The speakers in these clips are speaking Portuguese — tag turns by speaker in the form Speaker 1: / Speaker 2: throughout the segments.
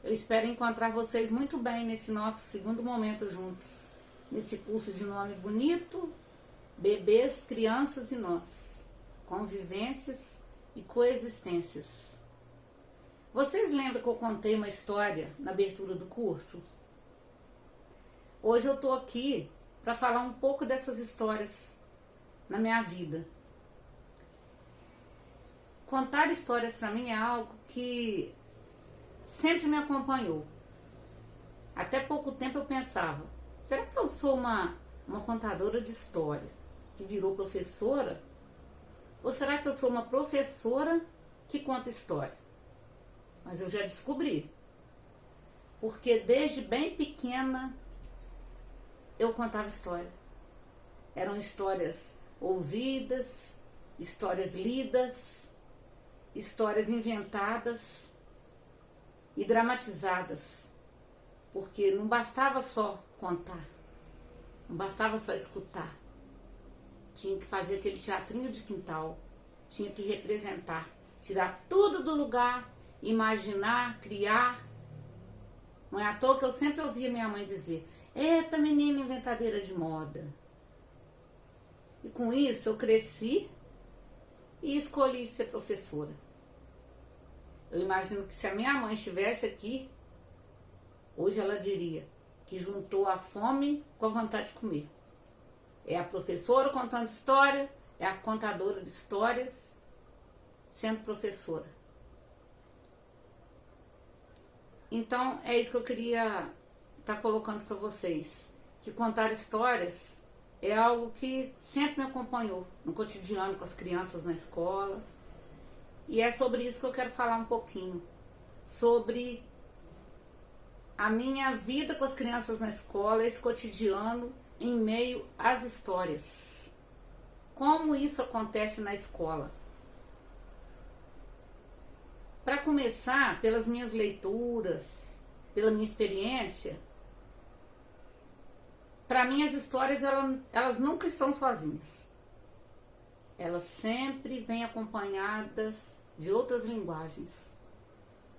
Speaker 1: Eu espero encontrar vocês muito bem nesse nosso segundo momento juntos, nesse curso de nome bonito, Bebês, Crianças e Nós, Convivências e Coexistências. Vocês lembram que eu contei uma história na abertura do curso? Hoje eu estou aqui para falar um pouco dessas histórias na minha vida. Contar histórias para mim é algo que sempre me acompanhou. Até pouco tempo eu pensava, será que eu sou uma contadora de história que virou professora? Ou será que eu sou uma professora que conta história? Mas eu já descobri. Porque desde bem pequena eu contava história. Eram histórias ouvidas, histórias lidas, histórias inventadas e dramatizadas, porque não bastava só contar, não bastava só escutar, tinha que fazer aquele teatrinho de quintal, tinha que representar, tirar tudo do lugar, imaginar, criar. Não é à toa que eu sempre ouvia minha mãe dizer, eita menina inventadeira de moda. E com isso eu cresci e escolhi ser professora. Eu imagino que se a minha mãe estivesse aqui, hoje ela diria que juntou a fome com a vontade de comer. É a professora contando história, é a contadora de histórias, sendo professora. Então é isso que eu queria estar colocando para vocês, que contar histórias é algo que sempre me acompanhou no cotidiano com as crianças na escola. E é sobre isso que eu quero falar um pouquinho, sobre a minha vida com as crianças na escola, esse cotidiano em meio às histórias. Como isso acontece na escola? Para começar, pelas minhas leituras, pela minha experiência, para mim as histórias elas nunca estão sozinhas. Elas sempre vêm acompanhadas de outras linguagens,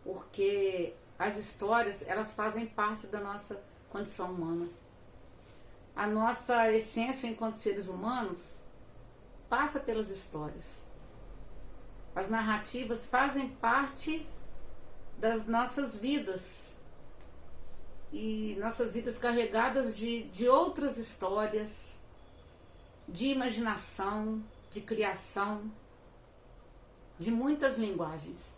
Speaker 1: porque as histórias elas fazem parte da nossa condição humana. A nossa essência enquanto seres humanos passa pelas histórias. As narrativas fazem parte das nossas vidas, e nossas vidas carregadas de outras histórias, de imaginação, de criação, de muitas linguagens.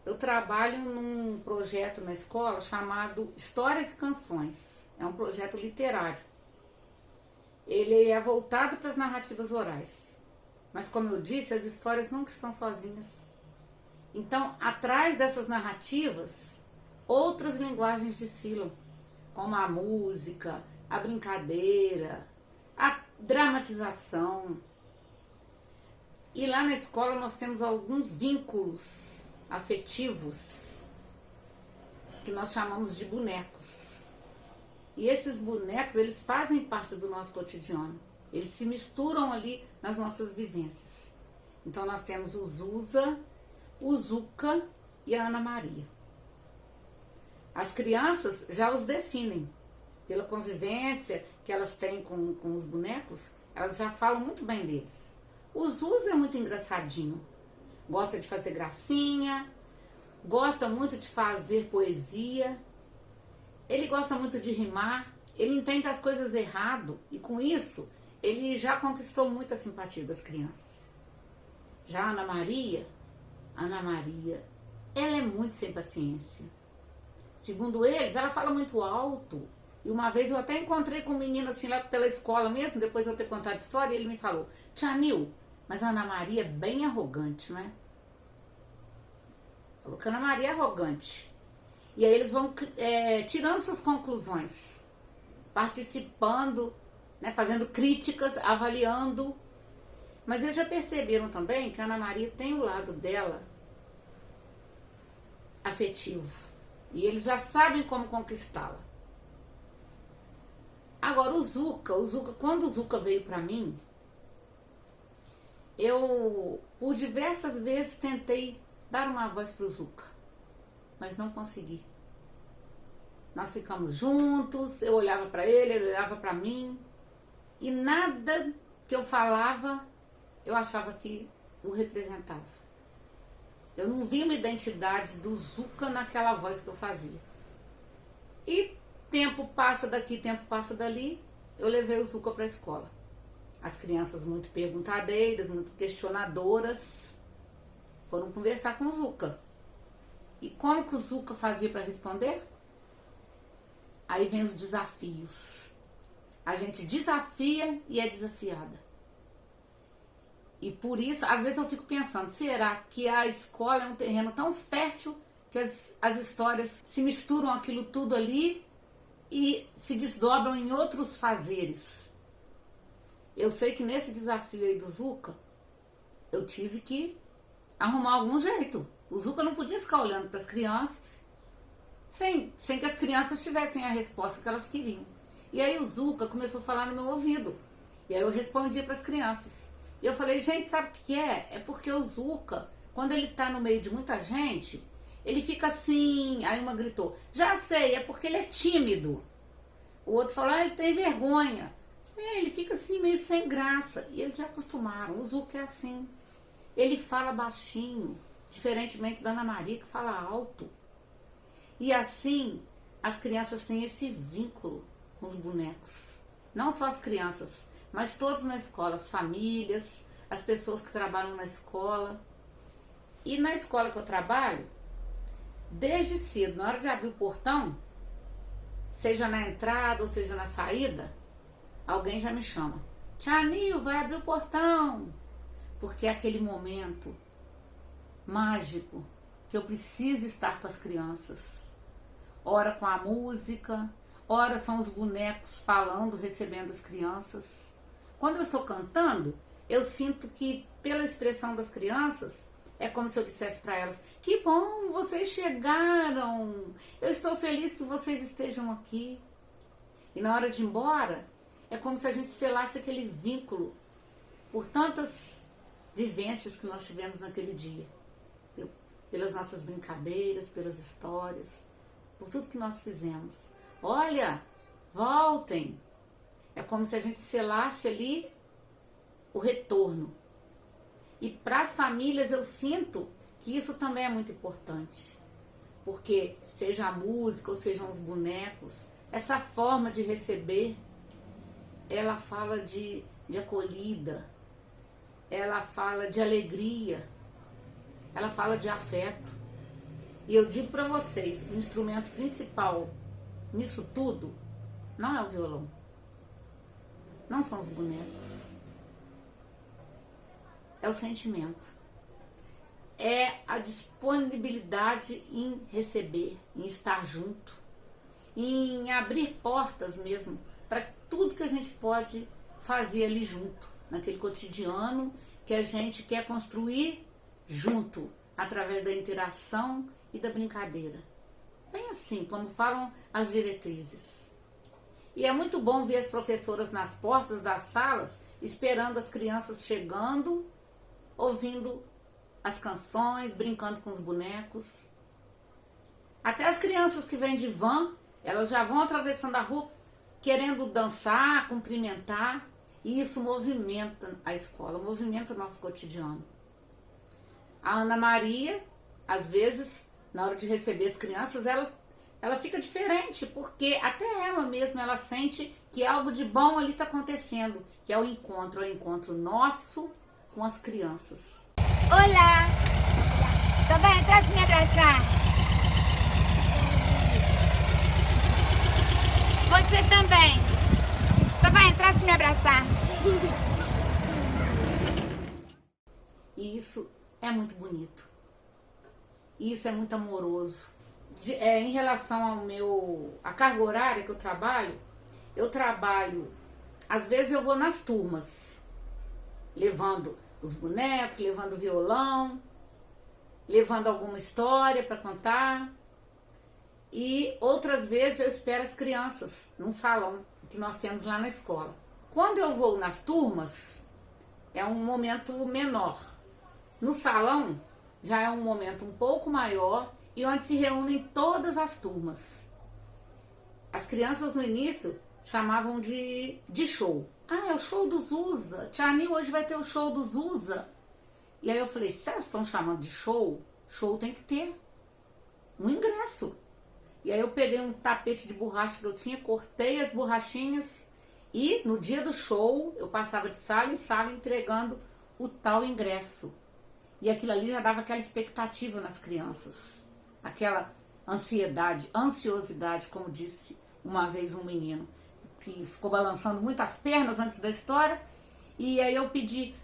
Speaker 1: Eu trabalho num projeto na escola chamado Histórias e Canções. É um projeto literário. Ele é voltado para as narrativas orais. Mas, como eu disse, as histórias nunca estão sozinhas. Então, atrás dessas narrativas, outras linguagens desfilam, como a música, a brincadeira, a dramatização. E lá na escola nós temos alguns vínculos afetivos que nós chamamos de bonecos. E esses bonecos, eles fazem parte do nosso cotidiano. Eles se misturam ali nas nossas vivências. Então nós temos o Zusa, o Zuca e a Ana Maria. As crianças já os definem. Pela convivência que elas têm com os bonecos, elas já falam muito bem deles. O Zusa é muito engraçadinho, gosta de fazer gracinha, gosta muito de fazer poesia, ele gosta muito de rimar, ele entende as coisas errado e com isso ele já conquistou muita simpatia das crianças. Já a Ana Maria, ela é muito sem paciência. Segundo eles, ela fala muito alto. E uma vez eu até encontrei com um menino assim lá pela escola mesmo, depois de eu ter contado a história, e ele me falou, Tia Nil, mas a Ana Maria é bem arrogante, né? Falou que a Ana Maria é arrogante. E aí eles vão tirando suas conclusões, participando, né, fazendo críticas, avaliando. Mas eles já perceberam também que a Ana Maria tem o lado dela afetivo. E eles já sabem como conquistá-la. Agora o Zuca, quando o Zuca veio para mim, eu por diversas vezes tentei dar uma voz pro Zuca, mas não consegui. Nós ficamos juntos, eu olhava para ele olhava para mim. E nada que eu falava, eu achava que o representava. Eu não vi uma identidade do Zuca naquela voz que eu fazia. E tempo passa daqui, tempo passa dali, eu levei o Zuca para a escola. As crianças muito perguntadeiras, muito questionadoras, foram conversar com o Zuca. E como que o Zuca fazia para responder? Aí vem os desafios. A gente desafia e é desafiada. E por isso, às vezes eu fico pensando, será que a escola é um terreno tão fértil que as histórias se misturam aquilo tudo ali e se desdobram em outros fazeres? Eu sei que nesse desafio aí do Zuca, eu tive que arrumar algum jeito. O Zuca não podia ficar olhando para as crianças sem que as crianças tivessem a resposta que elas queriam. E aí o Zuca começou a falar no meu ouvido. E aí eu respondia para as crianças. E eu falei, gente, sabe o que é? É porque o Zuca, quando ele tá no meio de muita gente, ele fica assim. Aí uma gritou, já sei, é porque ele é tímido. O outro falou, ele tem vergonha. Ele fica assim meio sem graça. E eles já acostumaram, o Zuca é assim. Ele fala baixinho, diferentemente da Ana Maria, que fala alto. E assim, as crianças têm esse vínculo com os bonecos. Não só as crianças, mas todos na escola, as famílias, as pessoas que trabalham na escola. E na escola que eu trabalho, desde cedo, na hora de abrir o portão, seja na entrada ou seja na saída, alguém já me chama. Tia Nil, vai abrir o portão. Porque é aquele momento mágico que eu preciso estar com as crianças. Ora com a música, ora são os bonecos falando, recebendo as crianças. Quando eu estou cantando, eu sinto que pela expressão das crianças, é como se eu dissesse para elas, que bom, vocês chegaram, eu estou feliz que vocês estejam aqui. E na hora de ir embora, é como se a gente selasse aquele vínculo por tantas vivências que nós tivemos naquele dia. Pelas nossas brincadeiras, pelas histórias, por tudo que nós fizemos. Olha, voltem. É como se a gente selasse ali o retorno. E para as famílias eu sinto que isso também é muito importante. Porque seja a música ou sejam os bonecos, essa forma de receber, ela fala de acolhida, ela fala de alegria, ela fala de afeto. E eu digo para vocês, o instrumento principal nisso tudo não é o violão, não são os bonecos, é o sentimento, é a disponibilidade em receber, em estar junto, em abrir portas mesmo para tudo que a gente pode fazer ali junto, naquele cotidiano que a gente quer construir junto, através da interação e da brincadeira. Bem assim, como falam as diretrizes. E é muito bom ver as professoras nas portas das salas, esperando as crianças chegando, ouvindo as canções, brincando com os bonecos. Até as crianças que vêm de van, elas já vão atravessando a rua, querendo dançar, cumprimentar. E isso movimenta a escola, movimenta o nosso cotidiano. A Ana Maria, às vezes, na hora de receber as crianças, ela fica diferente, porque até ela mesma, ela sente que algo de bom ali está acontecendo, que é o encontro nosso com as crianças.
Speaker 2: Olá! Tá bem, entrar me abraçar. Você também. Tá bem, entrar me abraçar.
Speaker 1: E isso é muito bonito. Isso é muito amoroso. Em relação à carga horária que eu trabalho, às vezes eu vou nas turmas, levando os bonecos, levando o violão, levando alguma história para contar. E outras vezes eu espero as crianças num salão que nós temos lá na escola. Quando eu vou nas turmas, é um momento menor. No salão, já é um momento um pouco maior e onde se reúnem todas as turmas. As crianças no início chamavam de show. Ah, é o show do Zusa. Tia Nil, hoje vai ter o show do Zusa. E aí eu falei, se elas estão chamando de show, show tem que ter um ingresso. E aí eu peguei um tapete de borracha que eu tinha, cortei as borrachinhas e no dia do show eu passava de sala em sala entregando o tal ingresso. E aquilo ali já dava aquela expectativa nas crianças. Aquela ansiedade, ansiosidade, como disse uma vez um menino, que ficou balançando muito as pernas antes da história. E aí eu pedi,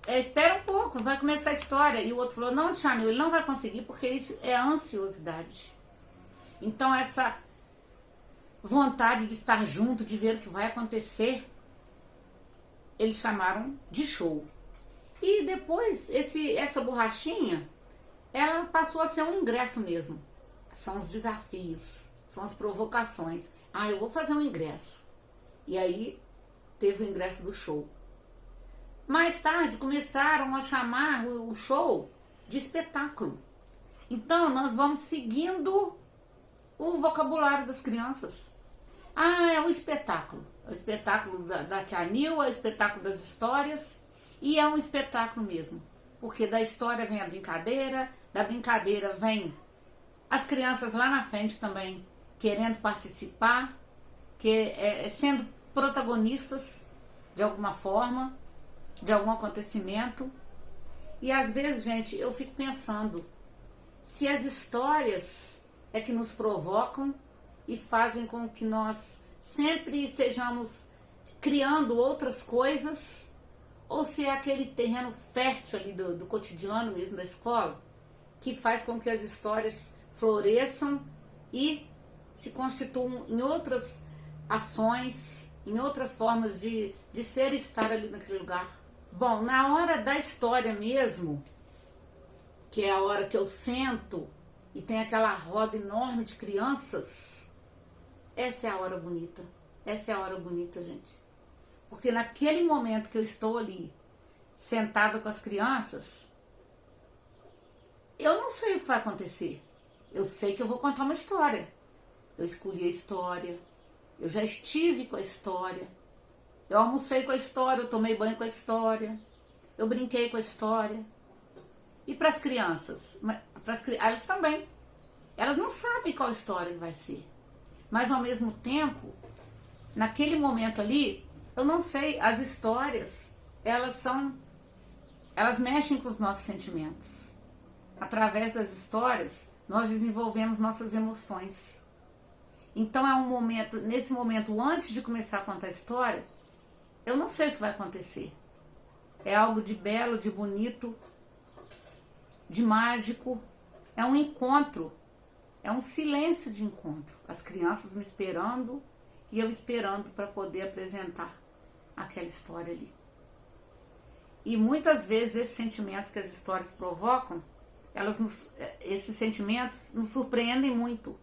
Speaker 1: espera um pouco, vai começar a história. E o outro falou, não, tia Nil, ele não vai conseguir porque isso é ansiosidade. Então essa vontade de estar junto, de ver o que vai acontecer, eles chamaram de show. E depois essa borrachinha, ela passou a ser um ingresso mesmo. São os desafios, são as provocações. Ah, eu vou fazer um ingresso. E aí teve o ingresso do show. Mais tarde começaram a chamar o show de espetáculo. Então nós vamos seguindo o vocabulário das crianças. Ah, é um espetáculo. É o espetáculo da Tia Nil, é o espetáculo das histórias. E é um espetáculo mesmo. Porque da história vem a brincadeira, da brincadeira vem as crianças lá na frente também querendo participar, sendo protagonistas de alguma forma, de algum acontecimento. E às vezes, gente, eu fico pensando, se as histórias é que nos provocam e fazem com que nós sempre estejamos criando outras coisas, ou se é aquele terreno fértil ali do cotidiano mesmo da escola, que faz com que as histórias floresçam e se constituam em outras ações, em outras formas de ser e estar ali naquele lugar. Bom, na hora da história mesmo, que é a hora que eu sento e tem aquela roda enorme de crianças, essa é a hora bonita. Essa é a hora bonita, gente. Porque naquele momento que eu estou ali, sentada com as crianças, eu não sei o que vai acontecer. Eu sei que eu vou contar uma história. Eu escolhi a história. Eu já estive com a história. Eu almocei com a história, eu tomei banho com a história. Eu brinquei com a história. E para as crianças? Elas também. Elas não sabem qual história vai ser. Mas ao mesmo tempo, naquele momento ali, eu não sei, as histórias, elas mexem com os nossos sentimentos. Através das histórias, nós desenvolvemos nossas emoções. Então é um momento, nesse momento, antes de começar a contar a história, eu não sei o que vai acontecer. É algo de belo, de bonito, de mágico. É um encontro, é um silêncio de encontro. As crianças me esperando e eu esperando para poder apresentar aquela história ali. E muitas vezes esses sentimentos que as histórias provocam, esses sentimentos nos surpreendem muito.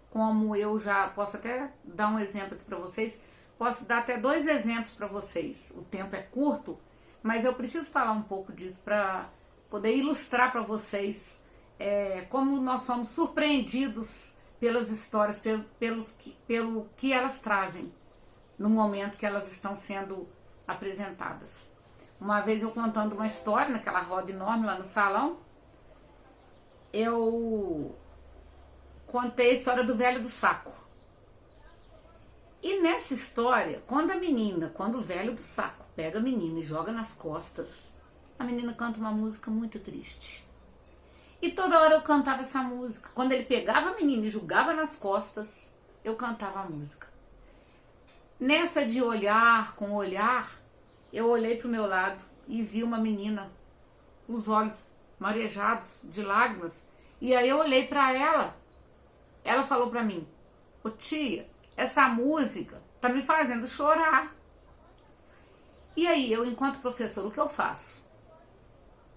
Speaker 1: Como eu já posso até dar um exemplo aqui para vocês, posso dar até 2 exemplos para vocês. O tempo é curto, mas eu preciso falar um pouco disso para poder ilustrar para vocês como nós somos surpreendidos pelas histórias, pelo que elas trazem no momento que elas estão sendo apresentadas. Uma vez eu contando uma história naquela roda enorme lá no salão, eu contei a história do velho do saco. E nessa história, quando o velho do saco pega a menina e joga nas costas, a menina canta uma música muito triste. E toda hora eu cantava essa música. Quando ele pegava a menina e jogava nas costas, eu cantava a música. Nessa de olhar com olhar, eu olhei para o meu lado e vi uma menina, os olhos marejados de lágrimas. E aí eu olhei para ela. Ela falou para mim, ô tia, essa música tá me fazendo chorar. E aí eu, enquanto professor, o que eu faço?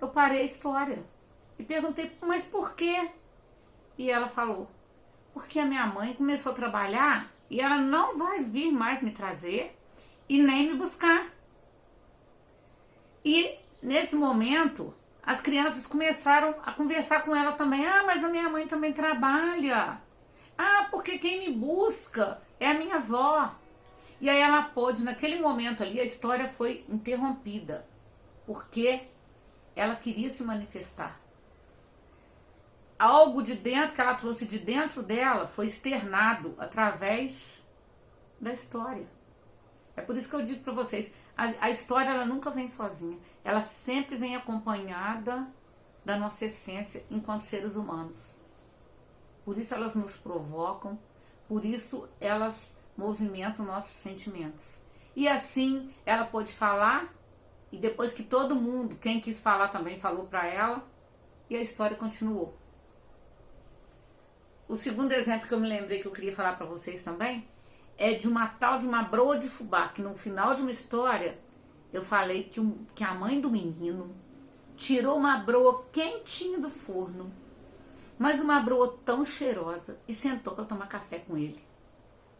Speaker 1: Eu parei a história e perguntei, mas por quê? E ela falou, porque a minha mãe começou a trabalhar e ela não vai vir mais me trazer e nem me buscar. E nesse momento, as crianças começaram a conversar com ela também. Ah, mas a minha mãe também trabalha. Ah, porque quem me busca é a minha avó. E aí ela pôde, naquele momento ali, a história foi interrompida, porque ela queria se manifestar. Algo de dentro, que ela trouxe de dentro dela, foi externado através da história. É por isso que eu digo para vocês, a história ela nunca vem sozinha. Ela sempre vem acompanhada da nossa essência enquanto seres humanos. Por isso elas nos provocam, por isso elas movimentam nossos sentimentos. E assim ela pôde falar, e depois que todo mundo, quem quis falar também falou para ela, e a história continuou. O segundo exemplo que eu me lembrei que eu queria falar para vocês também é de uma tal de uma broa de fubá, que no final de uma história eu falei que a mãe do menino tirou uma broa quentinha do forno, mas uma broa tão cheirosa, e sentou para tomar café com ele.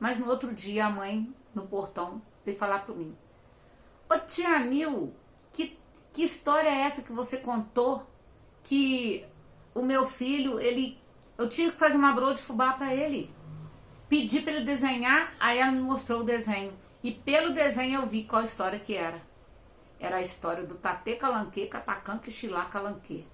Speaker 1: Mas no outro dia a mãe, no portão, veio falar para mim: ô tia Nil, que história é essa que você contou? Que o meu filho, eu tive que fazer uma broa de fubá para ele. Pedi para ele desenhar, aí ela me mostrou o desenho. E pelo desenho eu vi qual história que era. Era a história do Tatê Calanquê, Catacan Quixilá Calanquê.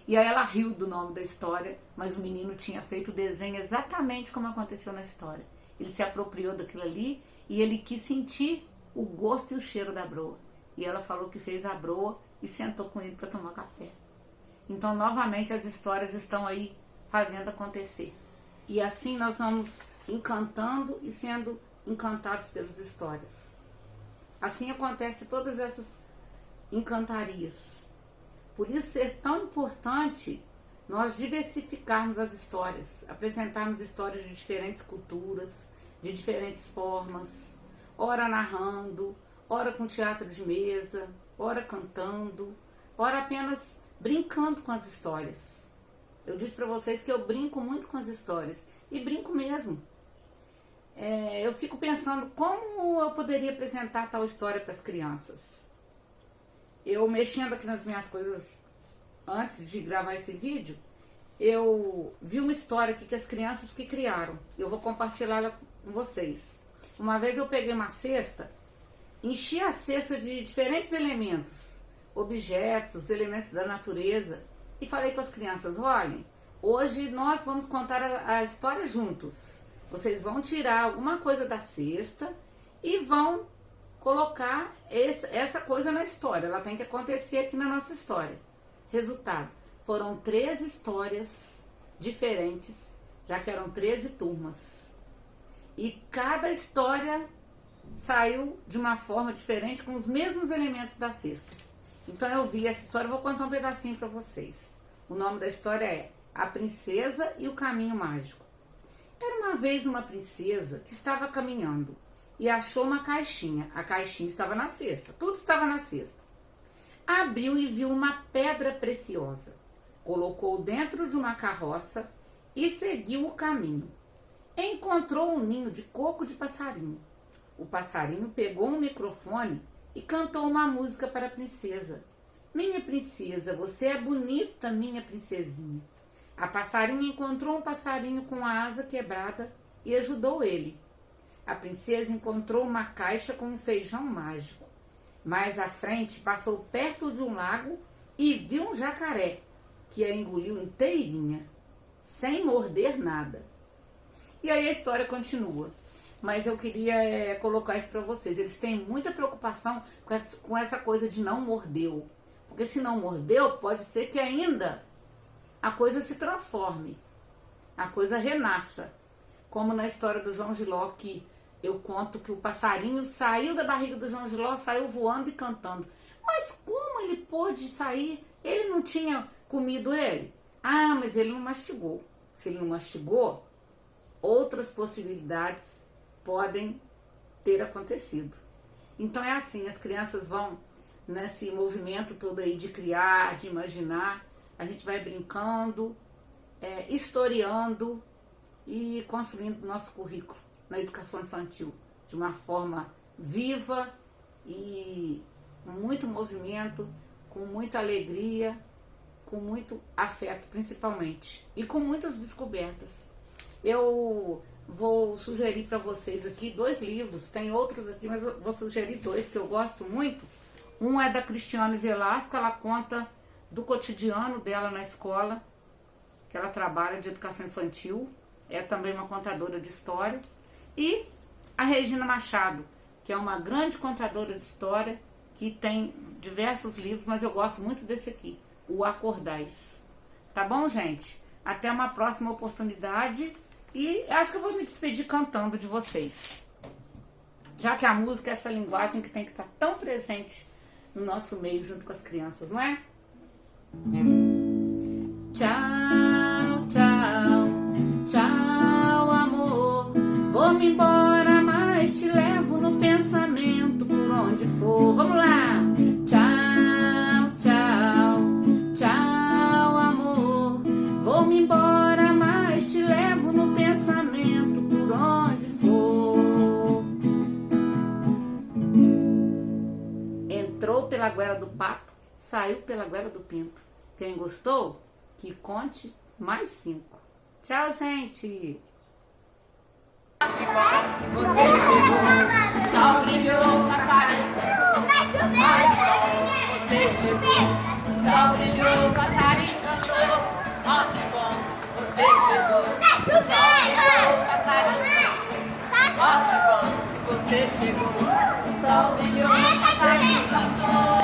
Speaker 1: E aí ela riu do nome da história, mas o menino tinha feito o desenho exatamente como aconteceu na história. Ele se apropriou daquilo ali e ele quis sentir o gosto e o cheiro da broa. E ela falou que fez a broa e sentou com ele para tomar café. Então, novamente, as histórias estão aí fazendo acontecer. E assim nós vamos encantando e sendo encantados pelas histórias. Assim acontece todas essas encantarias. Por isso ser tão importante nós diversificarmos as histórias, apresentarmos histórias de diferentes culturas, de diferentes formas, ora narrando, ora com teatro de mesa, ora cantando, ora apenas brincando com as histórias. Eu disse para vocês que eu brinco muito com as histórias, e brinco mesmo. Eu fico pensando como eu poderia apresentar tal história para as crianças. Eu mexendo aqui nas minhas coisas antes de gravar esse vídeo, eu vi uma história aqui que as crianças que criaram. Eu vou compartilhar ela com vocês. Uma vez eu peguei uma cesta, enchi a cesta de diferentes elementos, objetos, elementos da natureza, e falei com as crianças: olhem, hoje nós vamos contar a história juntos. Vocês vão tirar alguma coisa da cesta e vão colocar essa coisa na história. Ela tem que acontecer aqui na nossa história. Resultado: foram 13 histórias diferentes, já que eram 13 turmas. E cada história saiu de uma forma diferente, com os mesmos elementos da cesta. Então eu vi essa história, vou contar um pedacinho para vocês. O nome da história é A Princesa e o Caminho Mágico. Era uma vez uma princesa que estava caminhando e achou uma caixinha. A caixinha estava na cesta, tudo estava na cesta. Abriu e viu uma pedra preciosa. Colocou dentro de uma carroça e seguiu o caminho. Encontrou um ninho de coco de passarinho. O passarinho pegou um microfone e cantou uma música para a princesa. Minha princesa, você é bonita, minha princesinha. A passarinha encontrou um passarinho com a asa quebrada e ajudou ele. A princesa encontrou uma caixa com um feijão mágico. Mais à frente, passou perto de um lago e viu um jacaré, que a engoliu inteirinha, sem morder nada. E aí a história continua. Mas eu queria colocar isso para vocês. Eles têm muita preocupação com essa coisa de não mordeu. Porque se não mordeu, pode ser que ainda a coisa se transforme, a coisa renasça. Como na história do João Giló, que eu conto que o passarinho saiu da barriga do João Giló, saiu voando e cantando. Mas como ele pôde sair? Ele não tinha comido ele? Ah, mas ele não mastigou. Se ele não mastigou, outras possibilidades podem ter acontecido. Então é assim, as crianças vão nesse movimento todo aí de criar, de imaginar. A gente vai brincando, historiando e construindo nosso currículo na educação infantil de uma forma viva e com muito movimento, com muita alegria, com muito afeto principalmente, e com muitas descobertas. Eu vou sugerir para vocês aqui 2 livros, tem outros aqui, mas eu vou sugerir 2 que eu gosto muito. Um é da Cristiane Velasco, ela conta do cotidiano dela na escola, que ela trabalha de educação infantil, é também uma contadora de história. E a Regina Machado, que é uma grande contadora de história, que tem diversos livros, mas eu gosto muito desse aqui, O Acordais. Tá bom, gente? Até uma próxima oportunidade e acho que eu vou me despedir cantando de vocês. Já que a música é essa linguagem que tem que estar tão presente no nosso meio junto com as crianças, não é? Tchau, tchau, tchau, amor. Vou-me embora, mas te levo no pensamento por onde for. Vamos lá! Tchau, tchau, tchau, amor. Vou-me embora, mas te levo no pensamento por onde for. Entrou pela goela do pato, saiu pela goela do pinto. Quem gostou, que conte mais 5. Tchau, gente! Que bom que você chegou, o sol brilhou, passarinho. Você chegou, o sol brilhou, passarinho cantou. Ó, que bom, você chegou, o sol brilhou, passarinho. Ó, que bom que você chegou, o sol brilhou, passarinho cantou.